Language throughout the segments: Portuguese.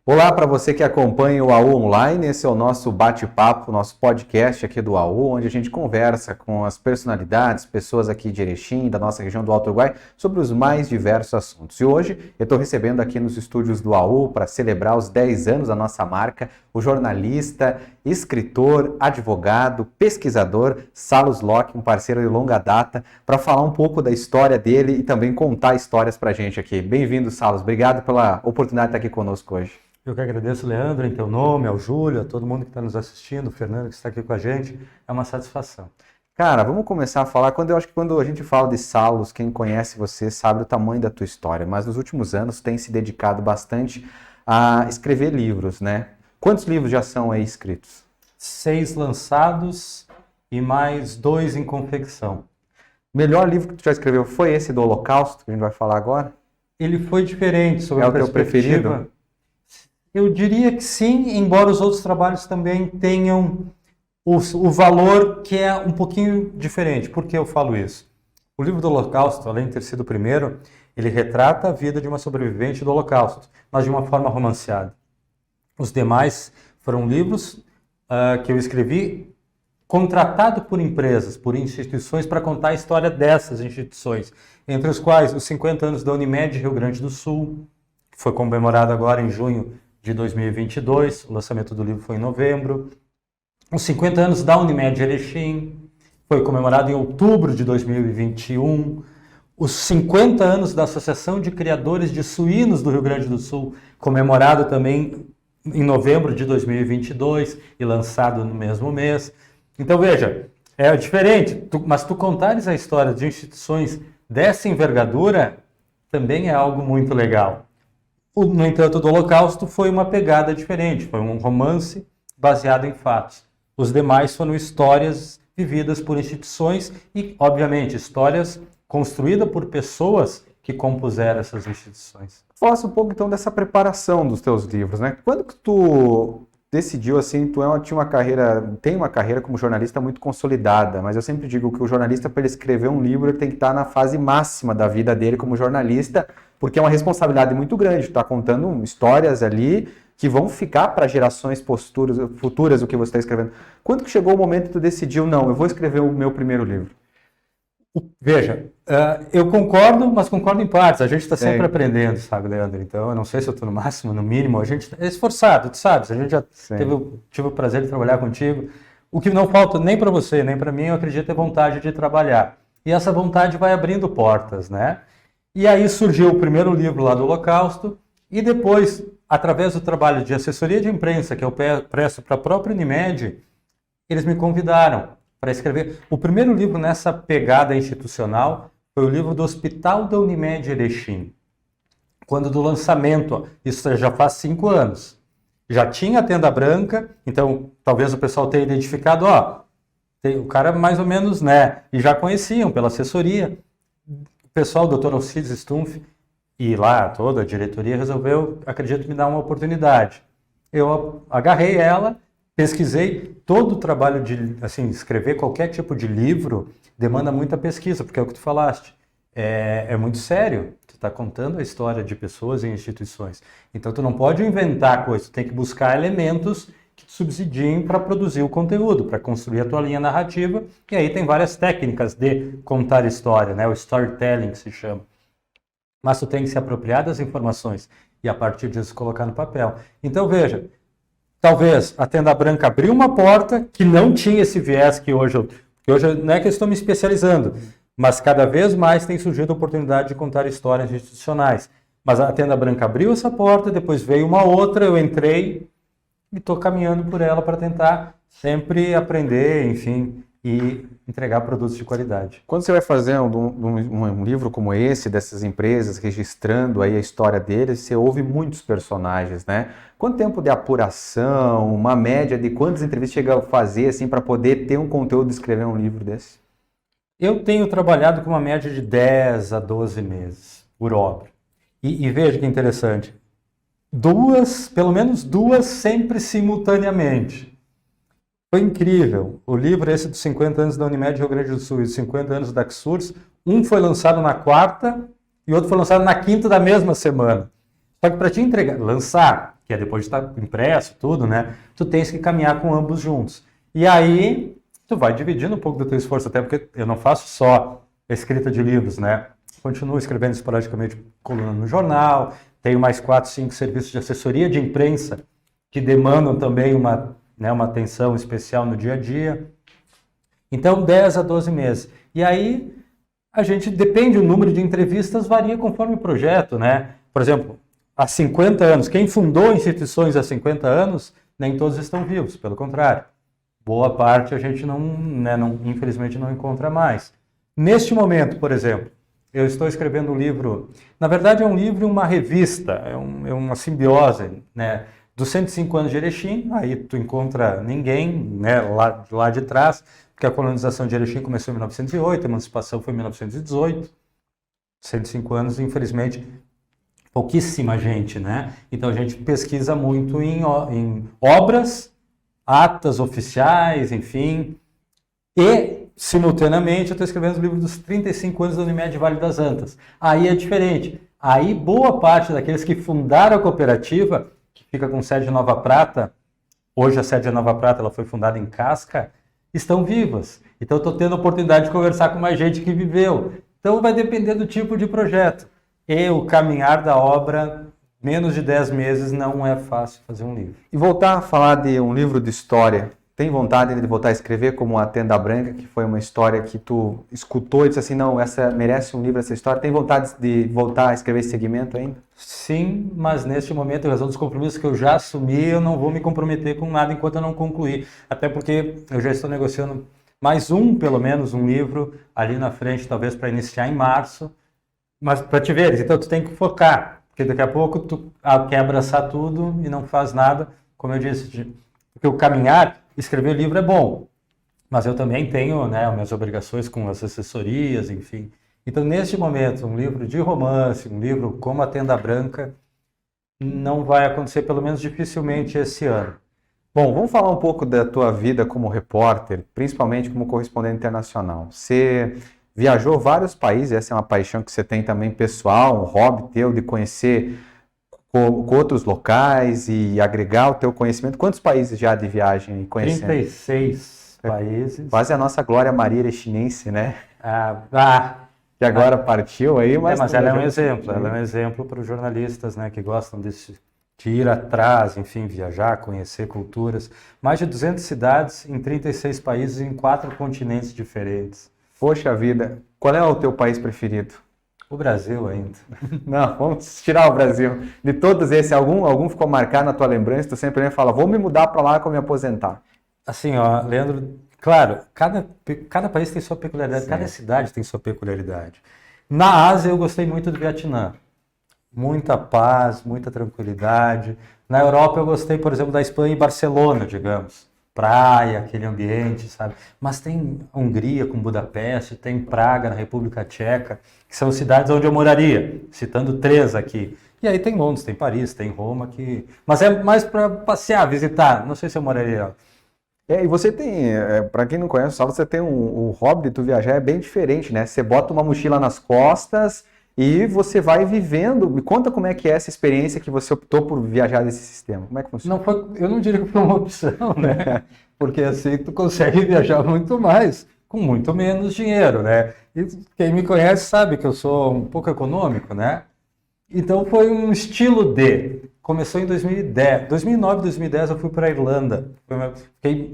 Olá para você que acompanha o AU Online, esse é o nosso bate-papo, nosso podcast aqui do AU, onde a gente conversa com as personalidades, pessoas aqui de Erechim, da nossa região do Alto Uruguai, sobre os mais diversos assuntos. E hoje eu estou recebendo aqui nos estúdios do AU, para celebrar os 10 anos da nossa marca, o jornalista, escritor, advogado, pesquisador, Salus Locke, um parceiro de longa data, para falar um pouco da história dele e também contar histórias para a gente aqui. Bem-vindo, Salus. Obrigado pela oportunidade de estar aqui conosco hoje. Eu que agradeço, Leandro, em teu nome, ao Júlio, a todo mundo que está nos assistindo, o Fernando que está aqui com a gente. É uma satisfação. Cara, vamos começar a falar. Eu acho que quando a gente fala de Salus, quem conhece você sabe o tamanho da tua história, mas nos últimos anos tem se dedicado bastante a escrever livros, né? Quantos livros já são aí escritos? 6 lançados e mais 2 em confecção. O melhor livro que tu já escreveu foi esse do Holocausto, que a gente vai falar agora? Ele foi diferente sobre a perspectiva. É o teu preferido? Eu diria que sim, embora os outros trabalhos também tenham o valor que é um pouquinho diferente. Por que eu falo isso? O livro do Holocausto, além de ter sido o primeiro, ele retrata a vida de uma sobrevivente do Holocausto, mas de uma forma romanceada. Os demais foram livros que eu escrevi contratado por empresas, por instituições, para contar a história dessas instituições, entre os quais os 50 anos da Unimed Rio Grande do Sul, que foi comemorado agora em junho de 2022, o lançamento do livro foi em novembro. Os 50 anos da Unimed Erechim, foi comemorado em outubro de 2021. Os 50 anos da Associação de Criadores de Suínos do Rio Grande do Sul, comemorado também em novembro de 2022 e lançado no mesmo mês. Então veja, é diferente, mas tu contares a história de instituições dessa envergadura também é algo muito legal. No entanto, do Holocausto foi uma pegada diferente, foi um romance baseado em fatos. Os demais foram histórias vividas por instituições e, obviamente, histórias construídas por pessoas que compuseram essas instituições. Falasse um pouco, então, dessa preparação dos teus livros, né? Quando que tu decidiu, assim, tem uma carreira como jornalista muito consolidada, mas eu sempre digo que o jornalista, para ele escrever um livro, ele tem que estar na fase máxima da vida dele como jornalista, porque é uma responsabilidade muito grande. Tu está contando histórias ali que vão ficar para gerações futuras o que você está escrevendo. Quando que chegou o momento que tu decidiu, não, eu vou escrever o meu primeiro livro? Veja, eu concordo, mas concordo em partes. A gente está sempre aprendendo, sabe, Leandro? Então, eu não sei se eu estou no máximo, no mínimo. A gente é esforçado, tu sabes. A gente já tive o prazer de trabalhar contigo. O que não falta nem para você, nem para mim, eu acredito, é vontade de trabalhar. E essa vontade vai abrindo portas, né? E aí surgiu o primeiro livro lá do Holocausto. E depois, através do trabalho de assessoria de imprensa que eu presto para a própria Unimed, eles me convidaram para escrever. O primeiro livro nessa pegada institucional foi o livro do Hospital da Unimed Erechim. Quando do lançamento, isso já faz 5 anos, já tinha a tenda branca, então talvez o pessoal tenha identificado, o cara mais ou menos, né? E já conheciam pela assessoria. O pessoal, o Dr. Alcides Stumpf, e lá toda a diretoria resolveu, acredito, me dar uma oportunidade. Eu agarrei ela, pesquisei. Todo o trabalho de escrever qualquer tipo de livro demanda muita pesquisa, porque é o que tu falaste. É muito sério. Tu está contando a história de pessoas e instituições. Então tu não pode inventar coisas, tu tem que buscar elementos que te subsidiem para produzir o conteúdo, para construir a tua linha narrativa. E aí tem várias técnicas de contar história, né? O storytelling que se chama. Mas tu tem que se apropriar das informações e a partir disso colocar no papel. Então veja, talvez a Tenda Branca abriu uma porta que não tinha esse viés que hoje não é que eu estou me especializando, mas cada vez mais tem surgido a oportunidade de contar histórias institucionais. Mas a Tenda Branca abriu essa porta, depois veio uma outra, eu entrei e estou caminhando por ela para tentar sempre aprender, enfim, e entregar produtos de qualidade. Quando você vai fazer um livro como esse, dessas empresas, registrando aí a história deles, você ouve muitos personagens, né? Quanto tempo de apuração, uma média de quantas entrevistas chega a fazer assim, para poder ter um conteúdo de escrever um livro desse? Eu tenho trabalhado com uma média de 10 a 12 meses por obra. E veja que interessante, pelo menos duas sempre simultaneamente. Foi incrível. O livro esse dos 50 anos da Unimed Rio Grande do Sul e dos 50 anos da Xurs, um foi lançado na quarta e outro foi lançado na quinta da mesma semana. Só que para te lançar que é depois de estar impresso, tudo, né? Tu tens que caminhar com ambos juntos. E aí, tu vai dividindo um pouco do teu esforço, até porque eu não faço só escrita de livros, né? Continuo escrevendo esporadicamente coluna no jornal, tenho mais 4, 5 serviços de assessoria de imprensa que demandam também uma atenção especial no dia a dia. Então, 10 a 12 meses. E aí, a gente depende, o número de entrevistas varia conforme o projeto, né? Por exemplo, há 50 anos, quem fundou instituições há 50 anos, nem todos estão vivos, pelo contrário. Boa parte a gente infelizmente não encontra mais. Neste momento, por exemplo, eu estou escrevendo um livro, na verdade é um livro e uma revista, é uma simbiose, né? Dos 105 anos de Erechim, aí tu encontra ninguém, né, lá de trás, porque a colonização de Erechim começou em 1908, a emancipação foi em 1918, 105 anos, infelizmente, pouquíssima gente, né? Então a gente pesquisa muito em obras, atas oficiais, enfim, e simultaneamente eu estou escrevendo o livro dos 35 anos da Unimed Vale das Antas. Aí é diferente. Aí boa parte daqueles que fundaram a cooperativa, que fica com sede em Nova Prata, hoje a sede de Nova Prata ela foi fundada em Casca, estão vivas. Então eu estou tendo a oportunidade de conversar com mais gente que viveu. Então vai depender do tipo de projeto. E o caminhar da obra, menos de 10 meses, não é fácil fazer um livro. E voltar a falar de um livro de história, tem vontade de voltar a escrever como A Tenda Branca, que foi uma história que tu escutou e disse assim, não, essa merece um livro, essa história. Tem vontade de voltar a escrever esse segmento ainda? Sim, mas neste momento, em razão dos compromissos que eu já assumi, eu não vou me comprometer com nada enquanto eu não concluir. Até porque eu já estou negociando mais pelo menos um livro ali na frente, talvez para iniciar em março. Mas para te ver, então tu tem que focar, porque daqui a pouco tu quer abraçar tudo e não faz nada, como eu disse, porque o caminhar, escrever o livro é bom, mas eu também tenho, né, minhas obrigações com as assessorias, enfim. Então, neste momento, um livro de romance, um livro como A Tenda Branca, não vai acontecer, pelo menos dificilmente esse ano. Bom, vamos falar um pouco da tua vida como repórter, principalmente como correspondente internacional. Você viajou vários países, essa é uma paixão que você tem também pessoal, um hobby teu de conhecer com outros locais e agregar o teu conhecimento. Quantos países já de viagem e conhecendo? 36 países. Quase a nossa Glória Maria Erechinense, né? Que agora partiu aí, mas ela é um exemplo. Ela é um exemplo para os jornalistas, né, que gostam de ir atrás, enfim, viajar, conhecer culturas. Mais de 200 cidades em 36 países em 4 continentes diferentes. Poxa vida, qual é o teu país preferido? O Brasil ainda. Não, vamos tirar o Brasil. De todos esses, algum ficou marcado na tua lembrança? Tu sempre fala, vou me mudar para lá quando me aposentar. Assim, ó, Leandro, claro, cada país tem sua peculiaridade, cada cidade tem sua peculiaridade. Na Ásia eu gostei muito do Vietnã. Muita paz, muita tranquilidade. Na Europa eu gostei, por exemplo, da Espanha e Barcelona, digamos. Praia, aquele ambiente, sabe? Mas tem Hungria com Budapeste, tem Praga na República Tcheca, que são cidades onde eu moraria, citando 3 aqui. E aí tem Londres, tem Paris, tem Roma, mas é mais para passear, visitar, não sei se eu moraria. E você tem, para quem não conhece o Saulo, você tem o hobby de tu viajar é bem diferente, né? Você bota uma mochila nas costas e você vai vivendo. Me conta como é que é essa experiência que você optou por viajar desse sistema. Como é que funciona? Eu não diria que foi uma opção, né? Porque assim tu consegue viajar muito mais, com muito menos dinheiro, né? E quem me conhece sabe que eu sou um pouco econômico, né? Então foi um estilo de... Começou em 2010. 2009, 2010 eu fui para a Irlanda.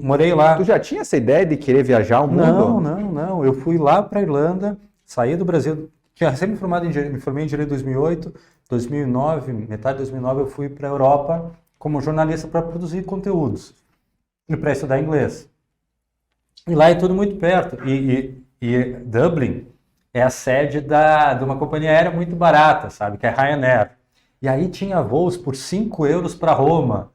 Morei lá. Tu já tinha essa ideia de querer viajar o mundo? Não. Eu fui lá para a Irlanda, saí do Brasil... Tinha recém me formei em Direito em 2008, 2009, metade de 2009 eu fui para a Europa como jornalista para produzir conteúdos e para estudar inglês. E lá é tudo muito perto. E Dublin é a sede de uma companhia aérea muito barata, sabe? Que é Ryanair. E aí tinha voos por 5 euros para Roma,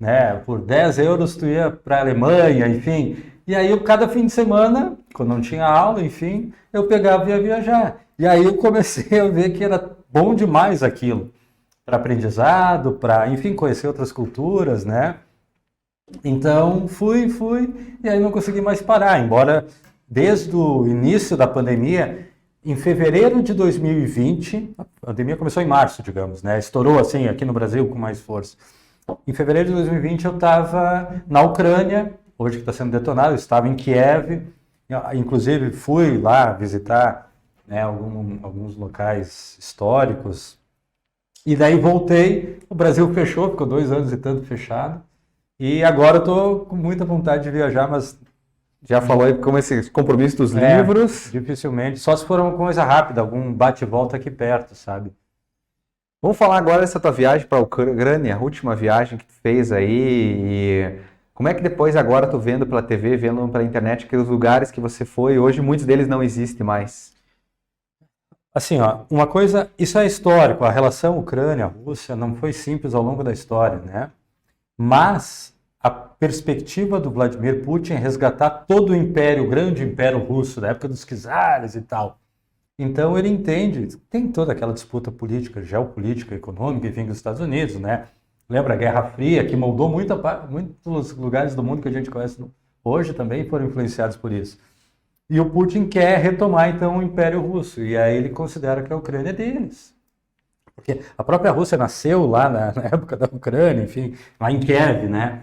né? Por 10 euros tu ia para a Alemanha, enfim. E aí cada fim de semana, quando não tinha aula, enfim, eu pegava e ia viajar. E aí eu comecei a ver que era bom demais aquilo, para aprendizado, para, enfim, conhecer outras culturas, né? Então fui, e aí não consegui mais parar, embora desde o início da pandemia, em fevereiro de 2020, a pandemia começou em março, digamos, né? Estourou assim aqui no Brasil com mais força. Em fevereiro de 2020 eu estava na Ucrânia, hoje que está sendo detonado, eu estava em Kiev, inclusive fui lá visitar, né, alguns locais históricos, e daí voltei, o Brasil fechou, ficou 2 anos e tanto fechado, e agora eu estou com muita vontade de viajar, mas... Já falou aí como esse compromisso dos livros. Dificilmente, só se for uma coisa rápida, algum bate e volta aqui perto, sabe? Vamos falar agora dessa tua viagem para a Ucrânia, a última viagem que tu fez aí, e como é que depois agora tu vendo pela TV, vendo pela internet, aqueles lugares que você foi, hoje muitos deles não existem mais. Assim, ó, uma coisa, isso é histórico, a relação Ucrânia-Rússia não foi simples ao longo da história, né? Mas a perspectiva do Vladimir Putin é resgatar todo o império, o grande império russo, da época dos czares e tal. Então ele entende, tem toda aquela disputa política, geopolítica, econômica, enfim, dos Estados Unidos, né? Lembra a Guerra Fria, que moldou muitos lugares do mundo que a gente conhece hoje também foram influenciados por isso. E o Putin quer retomar, então, o Império Russo, e aí ele considera que a Ucrânia é deles. Porque a própria Rússia nasceu lá na época da Ucrânia, enfim, lá em Kiev, né?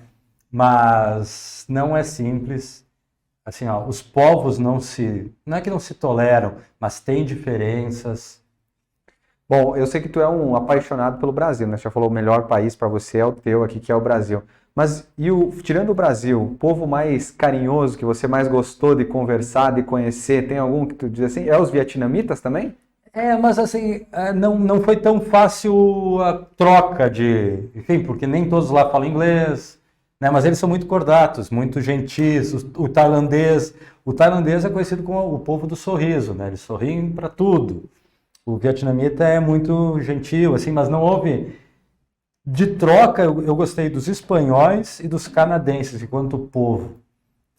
Mas não é simples. Assim, ó, os povos não é que não se toleram, mas tem diferenças. Bom, eu sei que tu é um apaixonado pelo Brasil, né? Você já falou o melhor país para você é o teu aqui, que é o Brasil. Mas tirando o Brasil, o povo mais carinhoso que você mais gostou de conversar, de conhecer, tem algum que tu diz assim? É os vietnamitas também? Mas assim, não foi tão fácil a troca enfim, porque nem todos lá falam inglês, né? Mas eles são muito cordatos, muito gentis. O tailandês é conhecido como o povo do sorriso, né? Eles sorriem para tudo. O vietnamita é muito gentil, assim, mas não houve... De troca, eu gostei dos espanhóis e dos canadenses, enquanto povo.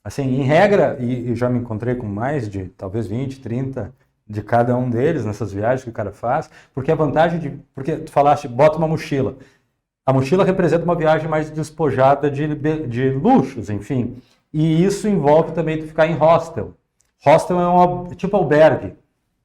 Assim, em regra, e já me encontrei com mais de, talvez 20, 30 de cada um deles nessas viagens que o cara faz, porque a vantagem porque tu falaste, bota uma mochila. A mochila representa uma viagem mais despojada de luxos, enfim. E isso envolve também tu ficar em hostel. Hostel é tipo albergue,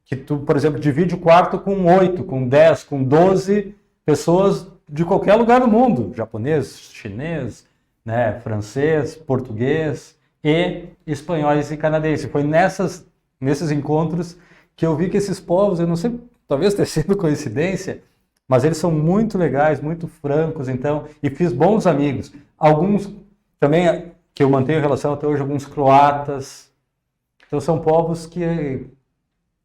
que tu, por exemplo, divide o quarto com 8, com 10, com 12 pessoas de qualquer lugar do mundo, japonês, chinês, né, francês, português e espanhóis e canadenses. Foi nesses encontros que eu vi que esses povos, eu não sei, talvez tenha sido coincidência, mas eles são muito legais, muito francos, então, e fiz bons amigos. Alguns também, que eu mantenho relação até hoje, alguns croatas. Então são povos que...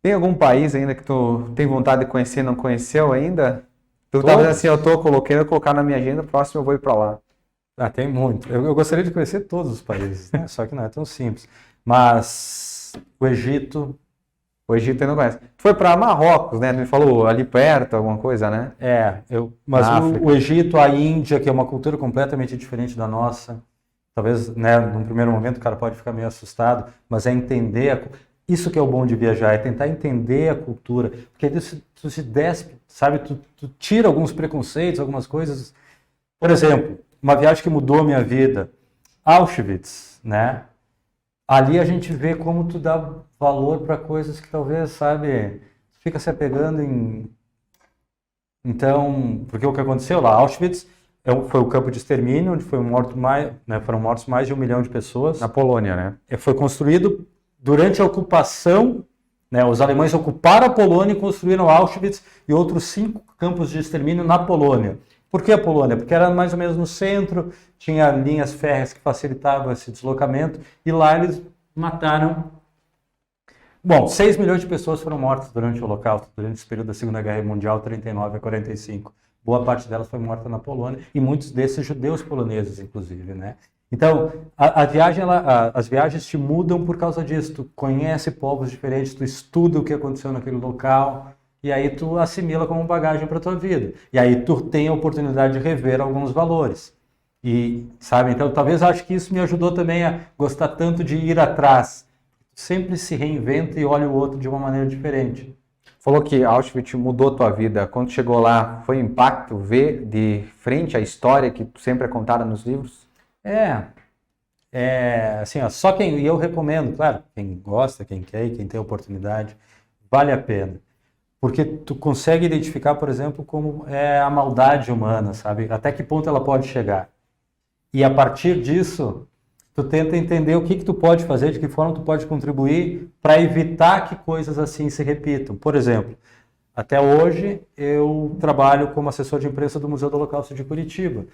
Tem algum país ainda que tu tem vontade de conhecer e não conheceu ainda? Tu tava assim, eu tô colocar na minha agenda, próximo eu vou ir para lá. Tem muito. Eu gostaria de conhecer todos os países, né? Só que não é tão simples. Mas o Egito eu não conheço. Tu foi para Marrocos, né? Tu me falou ali perto, alguma coisa, né? Mas o Egito, a Índia, que é uma cultura completamente diferente da nossa. Talvez, né, num primeiro momento o cara pode ficar meio assustado, mas é entender isso que é o bom de viajar, é tentar entender a cultura, porque aí tu se despe, sabe, tu tira alguns preconceitos, algumas coisas. Por exemplo, uma viagem que mudou a minha vida, Auschwitz, né? Ali a gente vê como tu dá valor para coisas que talvez, sabe, fica se apegando em... Então, porque o que aconteceu lá, Auschwitz foi o campo de extermínio, onde foram mortos mais de 1 milhão de pessoas. Na Polônia, né? Foi construído durante a ocupação, né? Os alemães ocuparam a Polônia e construíram Auschwitz e outros 5 campos de extermínio na Polônia. Por que a Polônia? Porque era mais ou menos no centro, tinha linhas férreas que facilitavam esse deslocamento, e lá eles mataram... Bom, 6 milhões de pessoas foram mortas durante o Holocausto, durante esse período da Segunda Guerra Mundial, 39 a 45. Boa parte delas foi morta na Polônia, e muitos desses judeus poloneses, inclusive, né? Então, as viagens te mudam por causa disso. Tu conhece povos diferentes, tu estuda o que aconteceu naquele local, e aí tu assimila como bagagem para a tua vida. E aí tu tem a oportunidade de rever alguns valores. E, sabe, então talvez acho que isso me ajudou também a gostar tanto de ir atrás. Sempre se reinventa e olha o outro de uma maneira diferente. Falou que Auschwitz mudou a tua vida. Quando chegou lá, foi um impacto ver de frente a história que sempre é contada nos livros? Assim, ó, só quem... E eu recomendo, claro, quem gosta, quem quer e quem tem oportunidade, vale a pena. porque tu consegue identificar, por exemplo, como é a maldade humana, sabe? Até que ponto ela pode chegar. E a partir disso, tu tenta entender o que tu pode fazer, de que forma tu pode contribuir para evitar que coisas assim se repitam. Por exemplo, até hoje eu trabalho como assessor de imprensa do Museu do Holocausto de Curitiba.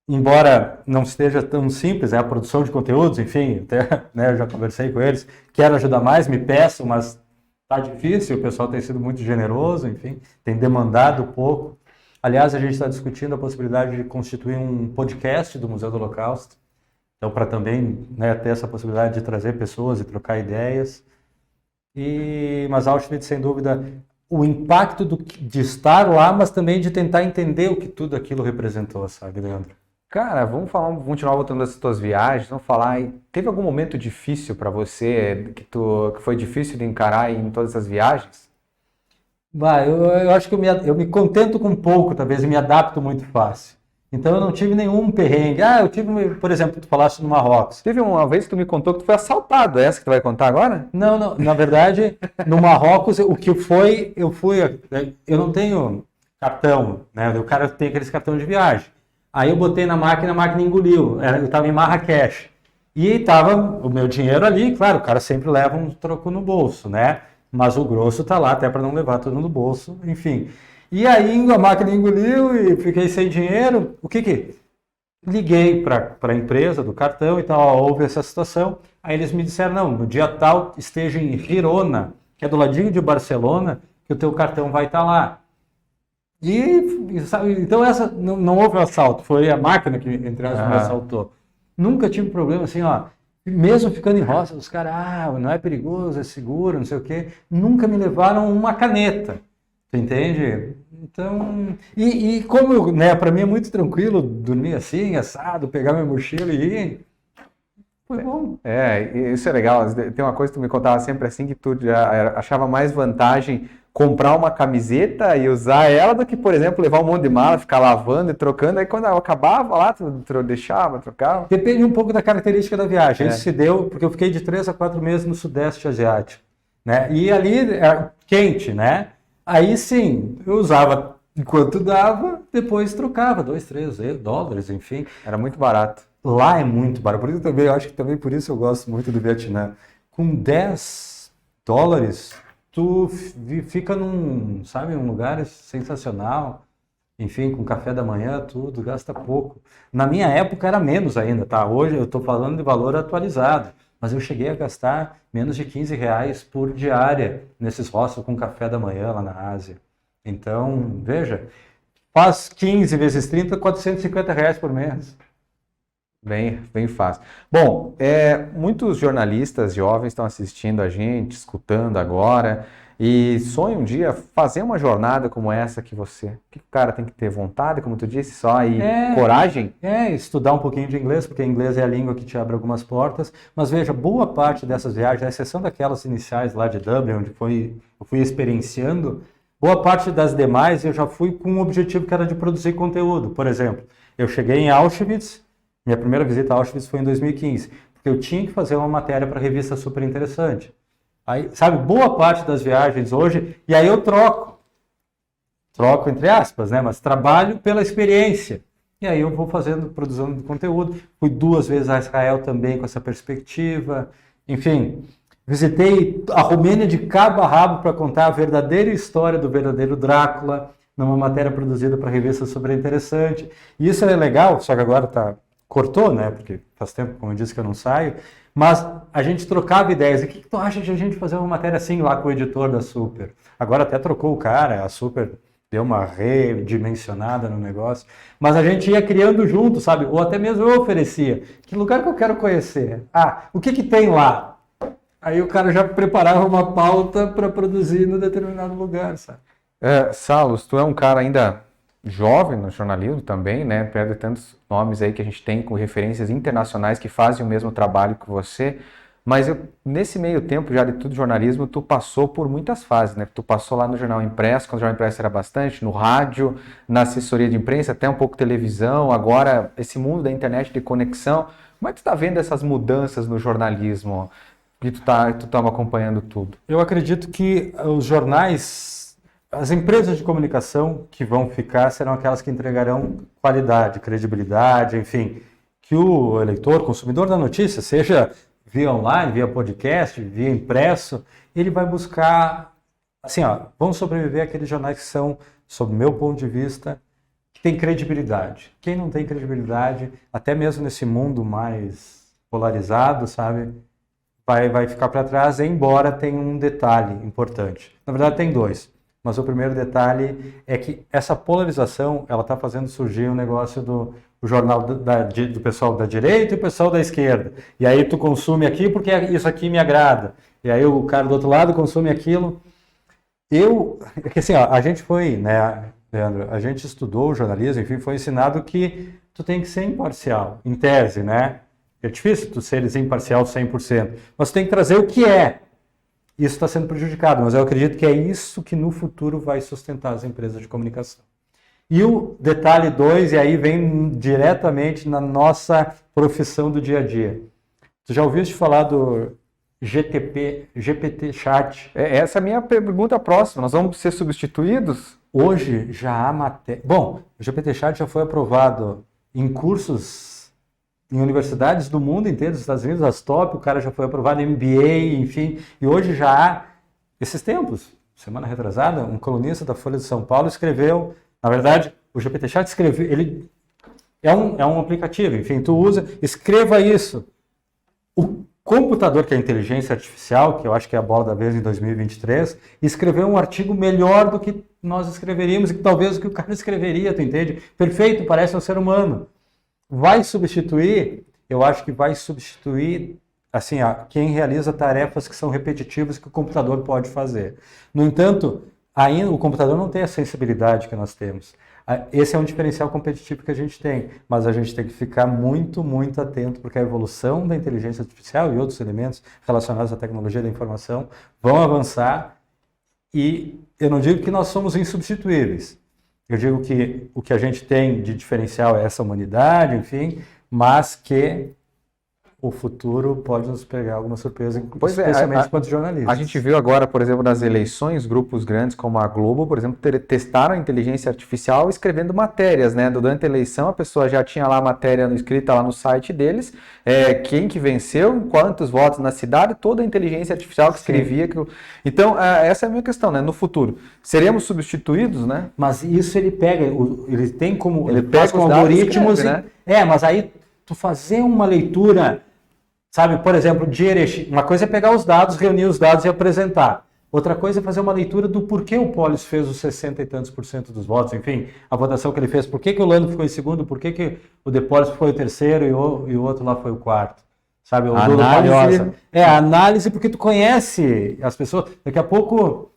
Embora não esteja tão simples, é a produção de conteúdos, enfim, até, né, eu já conversei com eles, quero ajudar mais, me peço, mas tá difícil, o pessoal tem sido muito generoso, enfim, tem demandado pouco. Aliás, a gente está discutindo a possibilidade de constituir um podcast do Museu do Holocausto, então para também, né, ter essa possibilidade de trazer pessoas e trocar ideias. Mas Auschwitz, sem dúvida, o impacto de estar lá, mas também de tentar entender o que tudo aquilo representou, sabe, Leandro? Cara, vamos continuar voltando das tuas viagens, vamos falar, teve algum momento difícil para você, que foi difícil de encarar em todas essas viagens? Eu acho que eu me contento com pouco, talvez, e me adapto muito fácil. Então eu não tive nenhum perrengue. Eu tive, por exemplo, tu falaste no Marrocos. Teve uma vez que tu me contou que tu foi assaltado, é essa que tu vai contar agora? Não, na verdade, no Marrocos, o que foi, eu não tenho cartão, né? O cara tem aqueles cartões de viagem. Aí eu botei na máquina, a máquina engoliu. Eu estava em Marrakech. E estava o meu dinheiro ali, claro, o cara sempre leva um troco no bolso, né? Mas o grosso está lá, até para não levar tudo no bolso, enfim. E aí a máquina engoliu e fiquei sem dinheiro. O que? Liguei para a empresa do cartão e tal, houve essa situação. Aí eles me disseram, não, no dia tal esteja em Girona, que é do ladinho de Barcelona, que o teu cartão vai estar lá. Então essa não houve um assalto, foi a máquina que, entre aspas, me assaltou. Nunca tive problema assim, mesmo ficando em roça, os caras, não é perigoso, é seguro, não sei o quê. Nunca me levaram uma caneta, tu entende? Então, como, né, para mim é muito tranquilo dormir assim, assado, pegar minha mochila e ir, foi bom. Isso é legal. Tem uma coisa que tu me contava sempre assim, que tu já achava mais vantagem comprar uma camiseta e usar ela do que, por exemplo, levar um monte de mala, ficar lavando e trocando. Aí quando ela acabava lá, tu deixava, trocava. Depende um pouco da característica da viagem. Isso se deu porque eu fiquei de 3 a 4 meses no Sudeste Asiático, né? E ali é quente, né? Aí sim, eu usava enquanto dava, depois trocava, 2, 3 dólares, enfim. Era muito barato. Lá é muito barato. Por isso também, eu acho que também por isso eu gosto muito do Vietnã. Com 10 dólares, tu fica num lugar sensacional. Enfim, com café da manhã, tudo, gasta pouco. Na minha época era menos ainda, tá? Hoje eu estou falando de valor atualizado. Mas eu cheguei a gastar menos de R$15 por diária nesses hostels com café da manhã lá na Ásia. Então, veja, faz 15 vezes 30, R$450 por mês. Bem fácil. Bom, muitos jornalistas jovens estão assistindo a gente, escutando agora, e sonham um dia fazer uma jornada como essa que você... O que o cara tem que ter vontade, como tu disse, coragem? Estudar um pouquinho de inglês, porque inglês é a língua que te abre algumas portas. Mas veja, boa parte dessas viagens, à exceção daquelas iniciais lá de Dublin, onde eu fui experienciando, boa parte das demais eu já fui com um objetivo que era de produzir conteúdo. Por exemplo, eu cheguei em Auschwitz. Minha primeira visita a Auschwitz foi em 2015, porque eu tinha que fazer uma matéria para a revista super interessante. Aí, sabe, boa parte das viagens hoje, e aí eu troco entre aspas, né, mas trabalho pela experiência. E aí eu vou produzindo conteúdo. Fui 2 vezes a Israel também com essa perspectiva. Enfim, visitei a Romênia de cabo a rabo para contar a verdadeira história do verdadeiro Drácula, numa matéria produzida para a revista super interessante. E isso é legal, só que agora cortou, né? Porque faz tempo, como eu disse, que eu não saio. Mas a gente trocava ideias. E o que tu acha de a gente fazer uma matéria assim lá com o editor da Super? Agora até trocou o cara, a Super deu uma redimensionada no negócio. Mas a gente ia criando junto, sabe? Ou até mesmo eu oferecia. Que lugar que eu quero conhecer? O que tem lá? Aí o cara já preparava uma pauta para produzir no determinado lugar, sabe? Saulos, tu é um cara ainda jovem no jornalismo também, né? Perto de tantos nomes aí que a gente tem com referências internacionais que fazem o mesmo trabalho que você. Mas nesse meio tempo já de tudo jornalismo, tu passou por muitas fases, né? Tu passou lá no Jornal Impresso, quando o Jornal Impresso era bastante, no rádio, na assessoria de imprensa, até um pouco televisão, agora esse mundo da internet de conexão. Como é que tu tá vendo essas mudanças no jornalismo? Que tu estava acompanhando tudo? Eu acredito que os jornais As empresas de comunicação que vão ficar serão aquelas que entregarão qualidade, credibilidade, enfim, que o eleitor, consumidor da notícia, seja via online, via podcast, via impresso, ele vai buscar, assim, vão sobreviver aqueles jornais que são, sob o meu ponto de vista, que tem credibilidade. Quem não tem credibilidade, até mesmo nesse mundo mais polarizado, sabe, vai ficar para trás, embora tenha um detalhe importante. Na verdade, tem dois. Mas o primeiro detalhe é que essa polarização, ela está fazendo surgir um negócio do jornal do pessoal da direita e o pessoal da esquerda. E aí tu consome aqui porque isso aqui me agrada. E aí o cara do outro lado consome aquilo. É que assim, a gente foi, né, Leandro, a gente estudou jornalismo, enfim, foi ensinado que tu tem que ser imparcial, em tese, né? É difícil tu seres imparcial 100%, mas tu tem que trazer o que é. Isso está sendo prejudicado, mas eu acredito que é isso que no futuro vai sustentar as empresas de comunicação. E o detalhe 2, e aí vem diretamente na nossa profissão do dia a dia. Tu já ouviste falar do GPT Chat? Essa é a minha pergunta próxima. Nós vamos ser substituídos? Hoje já há matéria... Bom, o GPT Chat já foi aprovado em cursos em universidades do mundo inteiro, dos Estados Unidos, as top, o cara já foi aprovado em MBA, enfim, e hoje já há, esses tempos, semana retrasada, um colunista da Folha de São Paulo escreveu, na verdade, o GPT Chat escreveu, ele é um aplicativo, enfim, tu usa, escreva isso. O computador, que é a inteligência artificial, que eu acho que é a bola da vez em 2023, escreveu um artigo melhor do que nós escreveríamos e talvez o que o cara escreveria, tu entende? Perfeito, parece um ser humano. Vai substituir, eu acho que vai substituir, assim, quem realiza tarefas que são repetitivas que o computador pode fazer. No entanto, ainda o computador não tem a sensibilidade que nós temos. Esse é um diferencial competitivo que a gente tem, mas a gente tem que ficar muito, muito atento, porque a evolução da inteligência artificial e outros elementos relacionados à tecnologia da informação vão avançar e eu não digo que nós somos insubstituíveis. Eu digo que o que a gente tem de diferencial é essa humanidade, enfim, mas que o futuro pode nos pegar alguma surpresa, especialmente quanto jornalistas. A gente viu agora, por exemplo, nas eleições, grupos grandes como a Globo, por exemplo, testaram a inteligência artificial escrevendo matérias, né? Durante a eleição, a pessoa já tinha lá a matéria escrita lá no site deles, quem que venceu, quantos votos na cidade, toda a inteligência artificial que escrevia. Então, essa é a minha questão, né? No futuro, seremos substituídos, né? Mas isso ele pega, ele tem como... Ele pega com algoritmos, né? Mas aí tu fazer uma leitura... Sabe, por exemplo, de Erechim, uma coisa é pegar os dados, reunir os dados e apresentar. Outra coisa é fazer uma leitura do porquê o Polis fez os 60 e tantos % dos votos, enfim, a votação que ele fez, por que o Lando ficou em segundo, por que o Depolis foi o terceiro e o outro lá foi o quarto. Sabe, o Lula Palhoça. A análise porque tu conhece as pessoas, daqui a pouco...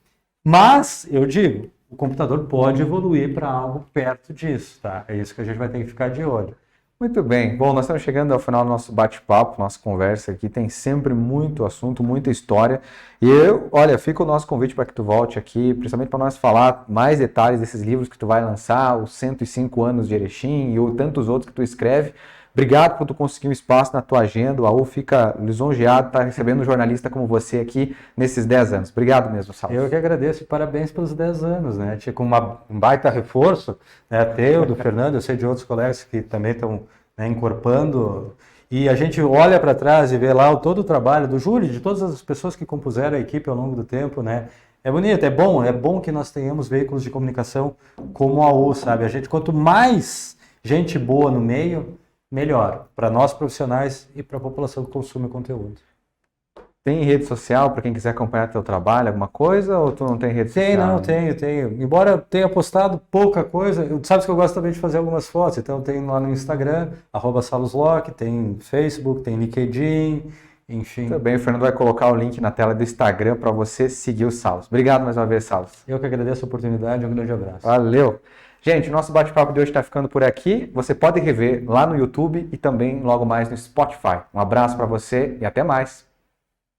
Mas, eu digo, o computador pode evoluir para algo perto disso, tá? É isso que a gente vai ter que ficar de olho. Muito bem. Bom, nós estamos chegando ao final do nosso bate-papo, nossa conversa aqui. Tem sempre muito assunto, muita história. E fica o nosso convite para que tu volte aqui, principalmente para nós falar mais detalhes desses livros que tu vai lançar, os 105 anos de Erechim e tantos outros que tu escreve. Obrigado por tu conseguir um espaço na tua agenda. O AU fica lisonjeado de estar recebendo um jornalista como você aqui nesses 10 anos. Obrigado mesmo, Salvo. Eu que agradeço e parabéns pelos 10 anos, né? Tinha com um baita reforço, né? Teu, do Fernando, eu sei de outros colegas que também estão, né, encorpando. E a gente olha para trás e vê lá todo o trabalho do Júlio, de todas as pessoas que compuseram a equipe ao longo do tempo, né? É bonito, é bom que nós tenhamos veículos de comunicação como a AU, sabe? A gente, quanto mais gente boa no meio, melhor para nós profissionais e para a população que consome conteúdo. Tem rede social para quem quiser acompanhar teu trabalho, alguma coisa, ou tu não tem rede social? Tenho. Embora eu tenha postado pouca coisa, tu sabes que eu gosto também de fazer algumas fotos, então tem lá no Instagram, @saloslock, tem Facebook, tem LinkedIn, enfim. Também o Fernando vai colocar o link na tela do Instagram para você seguir o Salos. Obrigado mais uma vez, Salos. Eu que agradeço a oportunidade, um grande abraço. Valeu! Gente, o nosso bate-papo de hoje está ficando por aqui. Você pode rever lá no YouTube e também logo mais no Spotify. Um abraço para você e até mais!